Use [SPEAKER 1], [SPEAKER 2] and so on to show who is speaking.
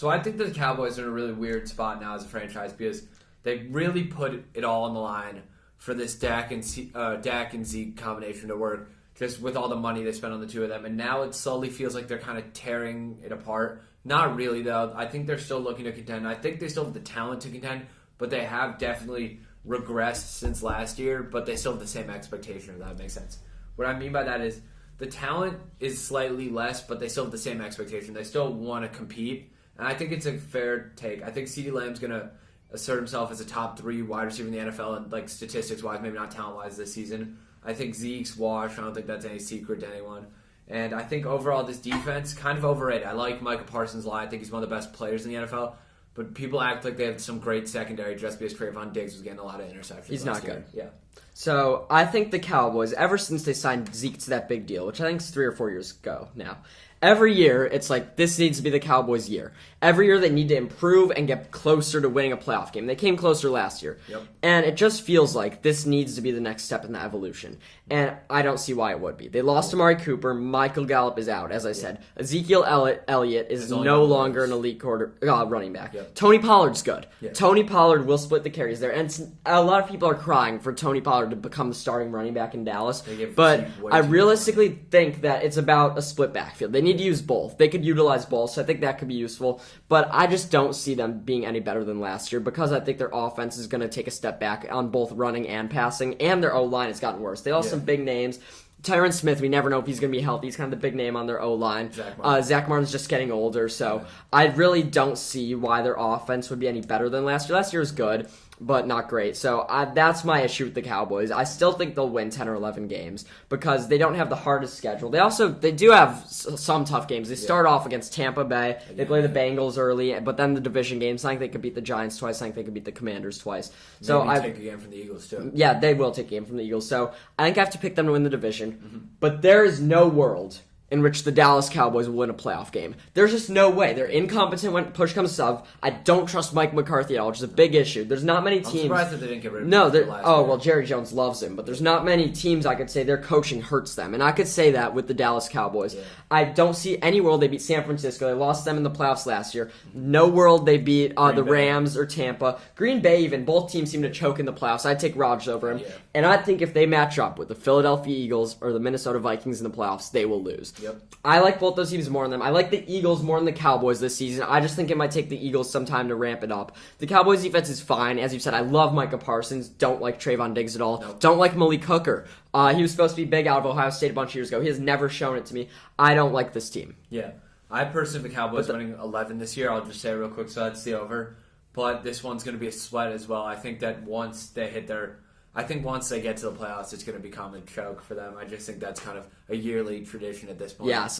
[SPEAKER 1] So I think the Cowboys are in a really weird spot now as a franchise because they really put it all on the line for this Dak and Zeke combination to work, just with all the money they spent on the two of them. And now it slowly feels like they're kind of tearing it apart. Not really, though. I think they're still looking to contend. I think they still have the talent to contend, but they have definitely regressed since last year, but they still have the same expectation, if that makes sense. What I mean by that is the talent is slightly less, but they still have the same expectation. They still want to compete, and I think it's a fair take. I think CeeDee Lamb's going to assert himself as a top 3 wide receiver in the NFL, and like statistics-wise, maybe not talent-wise this season. I think Zeke's washed. I don't think that's any secret to anyone. And I think overall this defense, kind of overrated. I like Micah Parsons a lot. I think he's one of the best players in the NFL. But people act like they have some great secondary just because Trayvon Diggs was getting a lot of interceptions.
[SPEAKER 2] He's not good.
[SPEAKER 1] Yeah.
[SPEAKER 2] So I think the Cowboys, ever since they signed Zeke to that big deal, which I think is 3 or 4 years ago now, every year it's like this needs to be the Cowboys' year. Every year they need to improve and get closer to winning a playoff game. They came closer last year.
[SPEAKER 1] Yep.
[SPEAKER 2] And it just feels like this needs to be the next step in the evolution. And I don't see why it would be. They lost Amari Cooper. Michael Gallup is out, as I said. Ezekiel Elliott is no longer an elite running back.
[SPEAKER 1] Yep.
[SPEAKER 2] Tony Pollard's good.
[SPEAKER 1] Yep.
[SPEAKER 2] Tony Pollard will split the carries there. And a lot of people are crying for Tony Pollard to become the starting running back in Dallas. But I realistically think that it's about a split backfield. They need to use both. They could utilize both, so I think that could be useful. But I just don't see them being any better than last year because I think their offense is going to take a step back on both running and passing, and their O-line has gotten worse. They lost some big names. Tyron Smith, we never know if he's going to be healthy. He's kind of the big name on their O-line. Zach Martin's just getting older, so I really don't see why their offense would be any better than last year. Last year was good, but not great. So that's my issue with the Cowboys. I still think they'll win 10 or 11 games because they don't have the hardest schedule. They do have some tough games. They start off against Tampa Bay. They play the Bengals early, but then the division games. I think they could beat the Giants twice. I think they could beat the Commanders twice. So
[SPEAKER 1] maybe take a game from the Eagles too.
[SPEAKER 2] Yeah, they will take a game from the Eagles. So I think I have to pick them to win the division. But there is no world in which the Dallas Cowboys will win a playoff game. There's just no way. They're incompetent when push comes to shove. I don't trust Mike McCarthy at all, which is a big issue. There's not many teams.
[SPEAKER 1] I'm surprised that they didn't get rid of him.
[SPEAKER 2] Well, Jerry Jones loves him, but there's not many teams I could say their coaching hurts them, and I could say that with the Dallas Cowboys. Yeah. I don't see any world they beat San Francisco. They lost them in the playoffs last year. No world they beat the Rams or Tampa. Green Bay even. Both teams seem to choke in the playoffs. I'd take Rodgers over him. Yeah. And I think if they match up with the Philadelphia Eagles or the Minnesota Vikings in the playoffs, they will lose.
[SPEAKER 1] Yep.
[SPEAKER 2] I like both those teams more than them. I like the Eagles more than the Cowboys this season. I just think it might take the Eagles some time to ramp it up. The Cowboys defense is fine. As you've said, I love Micah Parsons. Don't like Trayvon Diggs at all. Nope. Don't like Malik Hooker. He was supposed to be big out of Ohio State a bunch of years ago. He has never shown it to me. I don't like this team.
[SPEAKER 1] Yeah. I personally, the Cowboys winning 11 this year, I'll just say real quick, so that's the over. But this one's going to be a sweat as well. I think that once they get to the playoffs, it's going to become a choke for them. I just think that's kind of a yearly tradition at this point.
[SPEAKER 2] Yeah,